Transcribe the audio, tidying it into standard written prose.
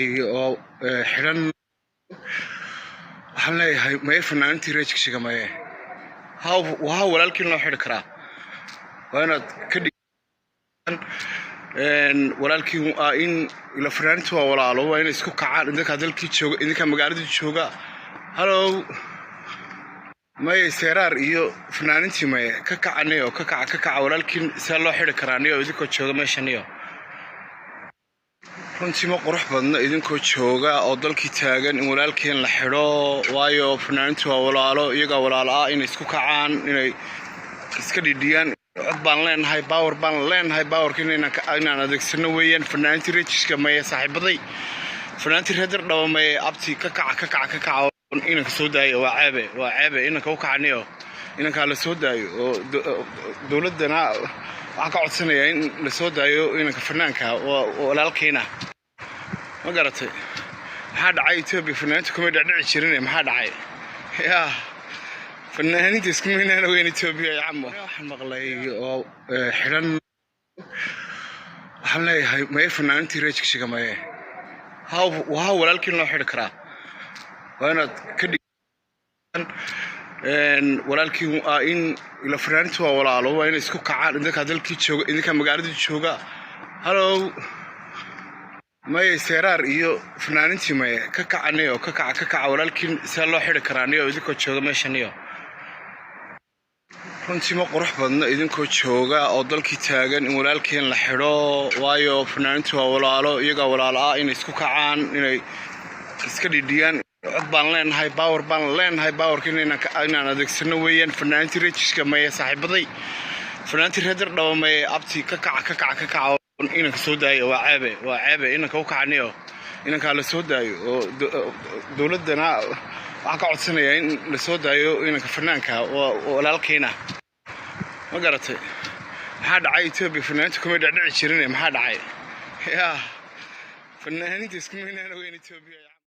oo xiran waxaan leeyahay may fanaantii reejkiga maye waa walaalkiin loo xiri karaa waa inaad ka dhigan walaalkiin in ila fanaantu waa walaalo waa inay isku kacaan idinka dalkii jooga idinka magaalada jooga hello may seeraar iyo fanaantii maye ka kacanayo ka kaca walaalkiin si loo xiri karaa niyo idinka jooga meeshaniyo runtii ma qurux badna idinkoo jooga oo dalkii taagan in walaalkeen la xidho waayo fanaantu waa walaalo iyaga walaalo ah inay isku kacaan inay iska dhidhiyaan cod baan leenahay power baan leenahay powerkiina inaan adeegsano weeyaan fanaantii reejiska maye saaxiibaday fanaantii reeder dhaba maye abti ka kaca inanka soo daayo waa ceebe inanka u kacaniyo inankaa la soo daayo oo dowladana waxaan ka codsanayaa in la soo daayo inanka fanaanka walaalkeena ma garatay maxaa dhacay Ethiopia fanaantu kuma dhacdhici jirin maxaa dhacay yaa fanaaniinta isku meynaan weyn Ethiopia ya camo waxaan maqlay oo xiran waxaan leeyahay may fanaantii reejkiga maye waa walaalkiin loo xiri karaa waa inaad ka dhigan walaalkiin in ila fanaantu waa walaalo waa inay isku kacaan idinka dalkii jooga idinka magaalada jooga hello may seeraar iyo fanaantii maye ka kacanayo ka kaca walaalkiin si loo xiri karaa niyo idinka jooga meeshaniyo runtii ma qurux badna idinkoo jooga oo dalkii taagan in walaalkeen la xidho waayo fanaantu waa walaalo iyaga walaalo ah inay isku kacaan inay iska dhidhiyaan cod baan leenahay power baan leenahay powerkiina inaan adeegsano weeyaan fanaantii reejiska maye saaxiibaday fanaantii reeder dhaba maye abti ka kaca inanka soo daayo waa ceebe inanka u kacaniyo inankaa la soo daayo oo dowladana waxaan ka codsanayaa in la soo daayo inanka fanaanka walaalkeena ma garatay maxaa dhacay Ethiopia fanaantu kuma dhacdhici jirin maxaa dhacay yaa fanaaniinta isku meynaan weyn Ethiopia